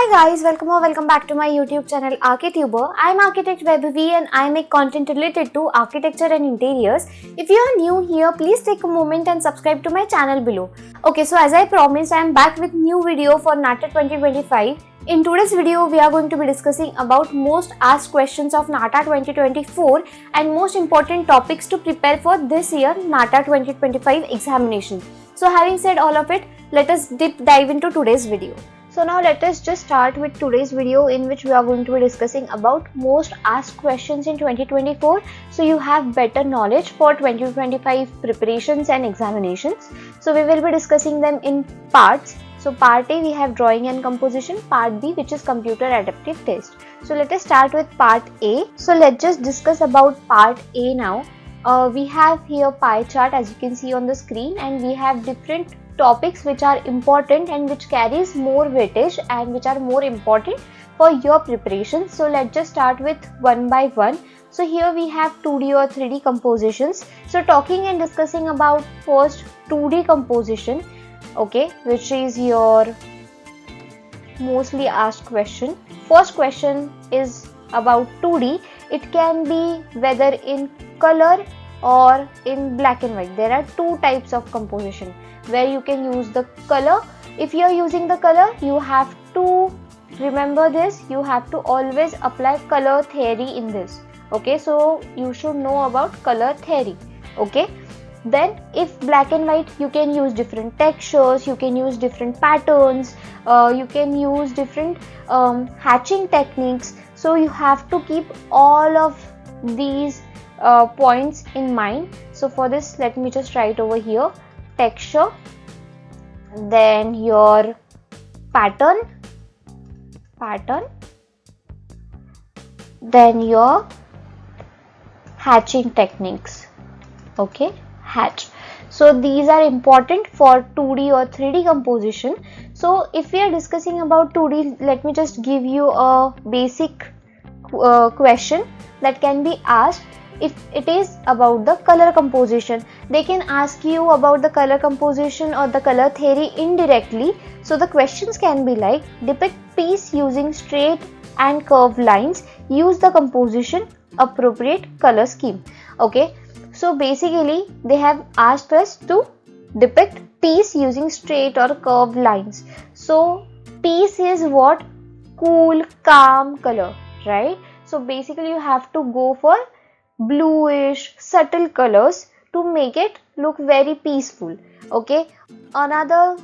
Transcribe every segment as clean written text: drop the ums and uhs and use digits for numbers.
Hi guys, welcome or welcome back to my YouTube channel Archituber. I am Architect Vaibhavi and I make content related to architecture and interiors. If you are new here, please take a moment and subscribe to my channel below. Okay, so as I promised, I am back with new video for NATA 2025. In today's video, we are going to be discussing about most asked questions of NATA 2024 and most important topics to prepare for this year NATA 2025 examination. So having said all of it, let us dive into today's video. So now let us just start with today's video in which we are going to be discussing about most asked questions in 2024. So you have better knowledge for 2025 preparations and examinations. So we will be discussing them in parts. So part A we have drawing and composition, part B which is computer adaptive test. So let us start with part A. So let's just discuss about part A now. We have here pie chart as you can see on the screen, and we have different topics which are important and which carries more weightage and which are more important for your preparation. So let's just start with one by one. So here we have 2D or 3D compositions. So talking and discussing about first 2D composition, okay, which is your mostly asked question. First question is about 2D. It can be whether in color or in black and white. There are two types of composition where you can use the color. If you are using the color, you have to remember this, you have to always apply color theory in this. Okay, so you should know about color theory. Okay, then if black and white, you can use different textures, you can use different patterns, you can use different hatching techniques. So you have to keep all of these points in mind. So for this, let me just write over here: texture, then your pattern, then your hatching techniques. Okay, hatch. So these are important for 2D or 3D composition. So if we are discussing about 2D, let me just give you a basic question that can be asked. If it is about the color composition, they can ask you about the color composition or the color theory indirectly. So the questions can be like: depict piece using straight and curved lines, use the composition appropriate color scheme. Okay, so basically they have asked us to depict piece using straight or curved lines. So piece is what? Cool, calm color, right? So basically you have to go for bluish, subtle colors to make it look very peaceful. Okay, another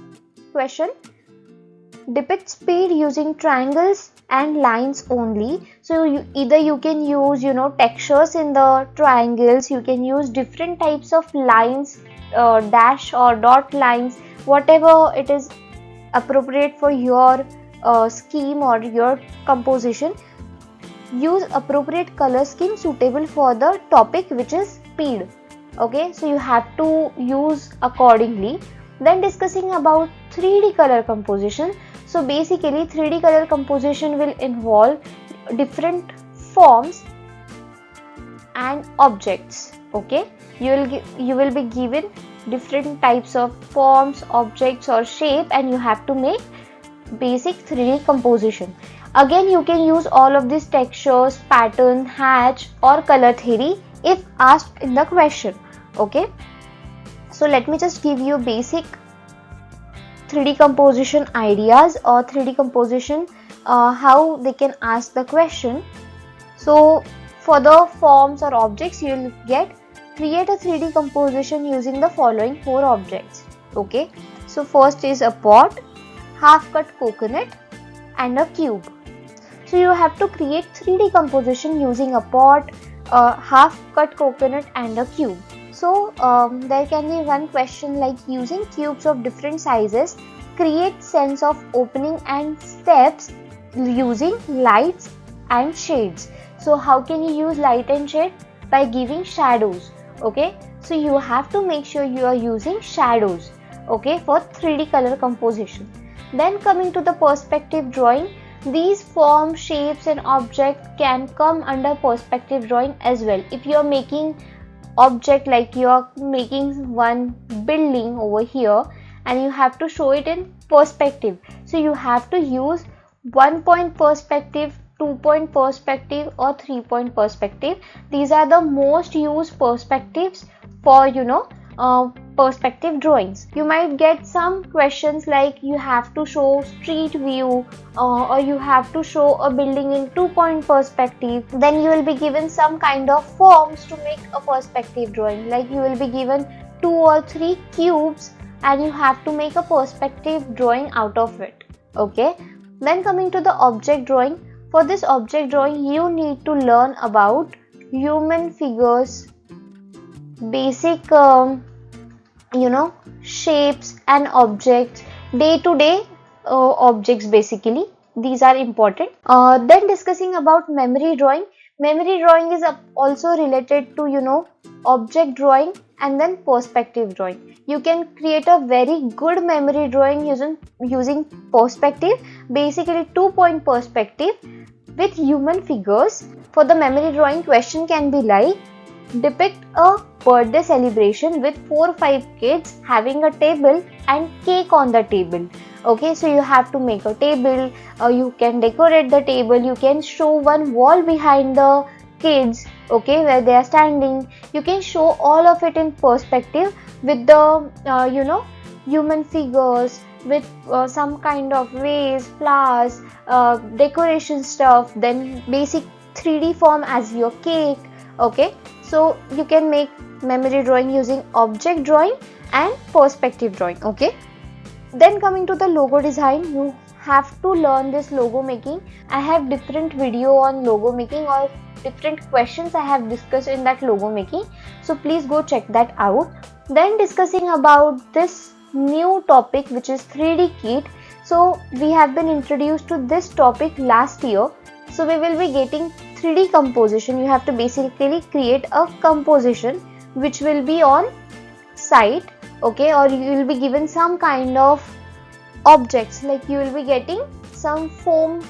question: depict speed using triangles and lines only. So you can use textures in the triangles, you can use different types of lines, dash or dot lines, whatever it is appropriate for your scheme or your composition. Use appropriate color scheme suitable for the topic which is speed. Okay, so you have to use accordingly. Then discussing about 3D color composition. So basically 3D color composition will involve different forms and objects. Okay, you will be given different types of forms, objects or shape, and you have to make basic 3D composition. Again, you can use all of these textures, pattern, hatch or color theory if asked in the question. Okay, so let me just give you basic 3D composition ideas or 3D composition, how they can ask the question. So for the forms or objects, you will get: create a 3D composition using the following 4 objects. Okay, so first is a pot, half cut coconut and a cube. So you have to create 3D composition using a pot, half cut coconut and a cube. So there can be one question like: using cubes of different sizes, create sense of opening and steps using lights and shades. So how can you use light and shade? By giving shadows. Okay, so you have to make sure you are using shadows, okay, for 3D color composition. Then coming to the perspective drawing, these forms, shapes and objects can come under perspective drawing as well. If you are making object, like you are making one building over here and you have to show it in perspective, so you have to use 1 point perspective, 2 point perspective, or 3 point perspective. These are the most used perspectives for perspective drawings. You might get some questions like you have to show street view, or you have to show a building in 2 point perspective. Then you will be given some kind of forms to make a perspective drawing, like you will be given 2 or 3 cubes and you have to make a perspective drawing out of it. Okay, then coming to the object drawing. For this object drawing you need to learn about human figures, basic shapes and objects, day-to-day objects basically. These are important. Then discussing about memory drawing. Memory drawing is also related to object drawing and then perspective drawing. You can create a very good memory drawing using perspective, basically 2 point perspective with human figures. For the memory drawing, question can be like, depict a birthday celebration with 4 or 5 kids having a table and cake on the table. Okay, so you have to make a table, you can decorate the table, you can show one wall behind the kids, okay, where they are standing. You can show all of it in perspective with the human figures, with some kind of vase, flowers, decoration stuff, then basic 3D form as your cake. Okay, so you can make memory drawing using object drawing and perspective drawing. Okay, then coming to the logo design, you have to learn this logo making. I have different video on logo making, or different questions I have discussed in that logo making, so please go check that out. Then discussing about this new topic, which is 3D kit. So we have been introduced to this topic last year. So we will be getting 3D composition. You have to basically create a composition which will be on site, okay, or you will be given some kind of objects, like you will be getting some foam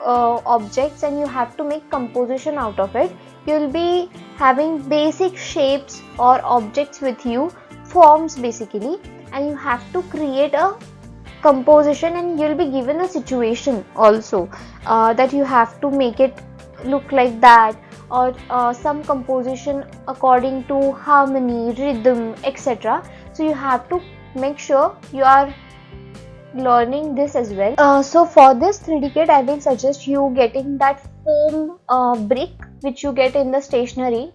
objects and you have to make composition out of it. You will be having basic shapes or objects with you, forms basically, and you have to create a composition, and you will be given a situation also that you have to make it look like that, or some composition according to harmony, rhythm, etc. So you have to make sure you are learning this as well. So for this 3D kit, I will suggest you getting that foam brick which you get in the stationery,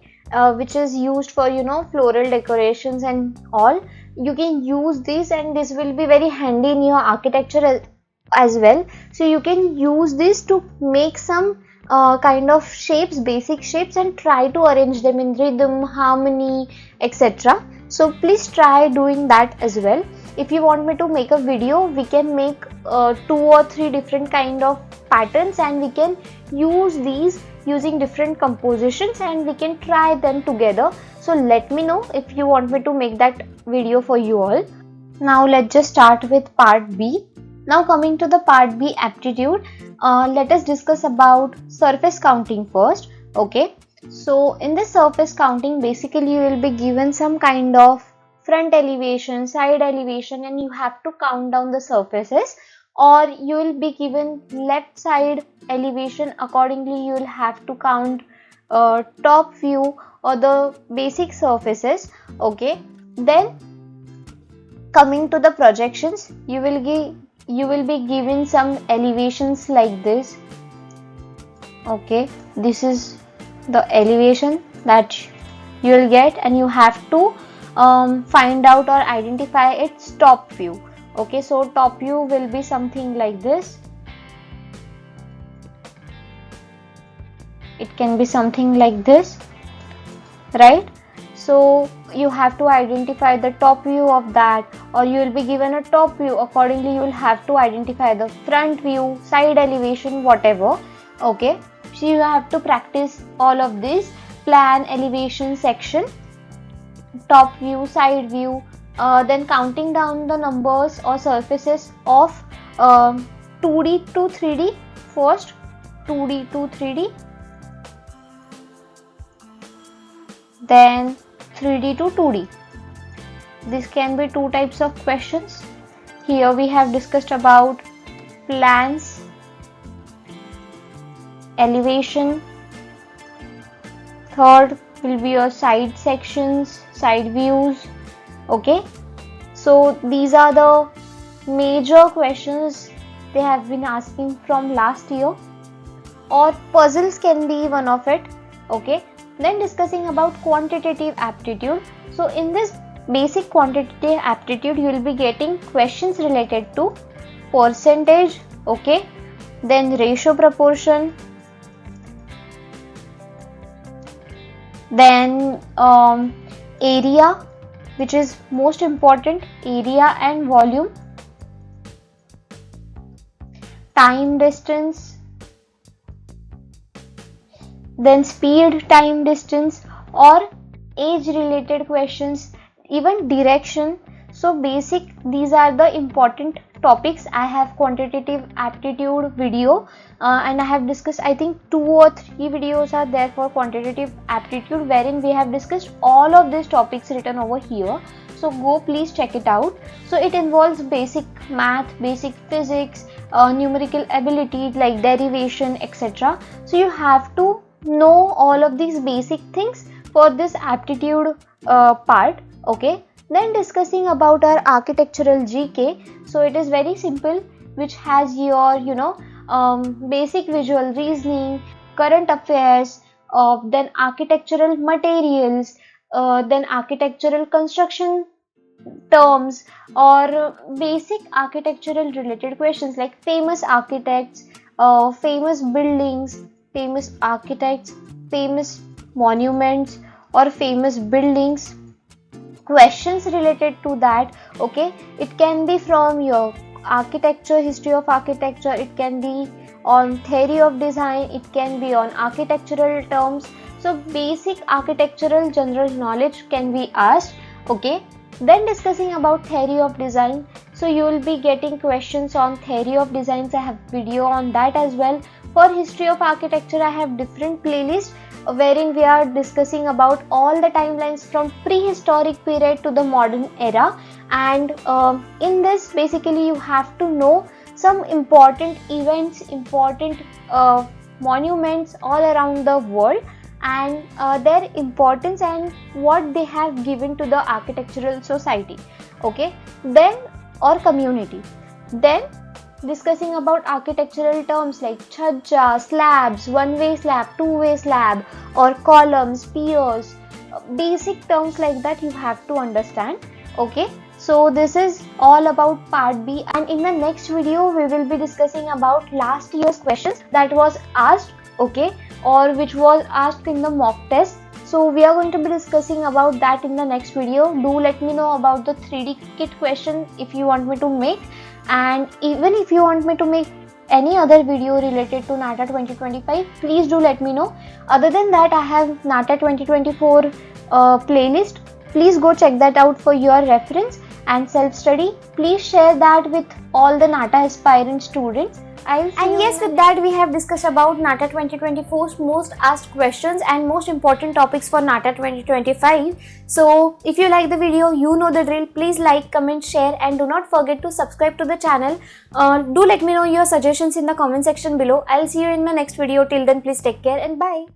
which is used for floral decorations and all. You can use this, and this will be very handy in your architecture as well. So you can use this to make some kind of shapes, basic shapes, and try to arrange them in rhythm, harmony, etc. So please try doing that as well. If you want me to make a video, we can make 2 or 3 different kind of patterns, and we can use these using different compositions, and we can try them together. So let me know if you want me to make that video for you all. Now let's just start with part B. Now coming to the part B, aptitude, let us discuss about surface counting first. Okay, so in this surface counting, basically you will be given some kind of front elevation, side elevation, and you have to count down the surfaces, or you will be given left side elevation. Accordingly you will have to count top view or the basic surfaces. Okay, then coming to the projections, you will be given some elevations like this. Okay, this is the elevation that you will get, and you have to find out or identify its top view. Okay, so top view will be something like this. It can be something like this, right? So you have to identify the top view of that, or you will be given a top view. Accordingly you will have to identify the front view, side elevation, whatever. Okay, so you have to practice all of this: plan, elevation, section, top view, side view, then counting down the numbers or surfaces of 2D to 3D. First 2D to 3D, then 3D to 2D. This can be 2 types of questions. Here we have discussed about plans, elevation. Third will be your side sections, side views. Okay, so these are the major questions they have been asking from last year, or puzzles can be one of it. Okay, then discussing about quantitative aptitude. So in this basic quantitative aptitude, you will be getting questions related to percentage, okay, then ratio proportion, then area, which is most important, area and volume, time distance, then speed, time, distance, or age related questions, even direction. So basic, these are the important topics. I have quantitative aptitude video and I have discussed, I think 2 or 3 videos are there for quantitative aptitude, wherein we have discussed all of these topics written over here. So go please check it out. So it involves basic math, basic physics, numerical ability like derivation, etc. So you have to know all of these basic things for this aptitude part. Okay, then discussing about our architectural GK. So it is very simple, which has your basic visual reasoning, current affairs, then architectural materials, then architectural construction terms, or basic architectural related questions like famous architects, famous buildings, famous architects, famous monuments, or famous buildings, questions related to that. Okay, it can be from your architecture, history of architecture, it can be on theory of design, it can be on architectural terms. So basic architectural general knowledge can be asked. Okay, then discussing about theory of design. So you will be getting questions on theory of designs. I have video on that as well. For history of architecture, I have different playlists wherein we are discussing about all the timelines from prehistoric period to the modern era. And in this, basically you have to know some important events, important monuments all around the world, and their importance and what they have given to the architectural society. Okay, then, or community. Then discussing about architectural terms like chhajja, slabs, one-way slab, two-way slab, or columns, piers, basic terms like that you have to understand. Okay, so this is all about part B, and in the next video we will be discussing about last year's questions that was asked, okay, or which was asked in the mock test. So we are going to be discussing about that in the next video. Do let me know about the 3D kit question if you want me to make, and even if you want me to make any other video related to NATA 2025, please do let me know. Other than that, I have NATA 2024 playlist. Please go check that out for your reference and self-study. Please share that with all the NATA aspirant students. And yes, with that we have discussed about NATA 2024's most asked questions and most important topics for NATA 2025. So if you like the video, you know the drill. Please like, comment, share, and do not forget to subscribe to the channel. Do let me know your suggestions in the comment section below. I'll see you in my next video. Till then, please take care and bye.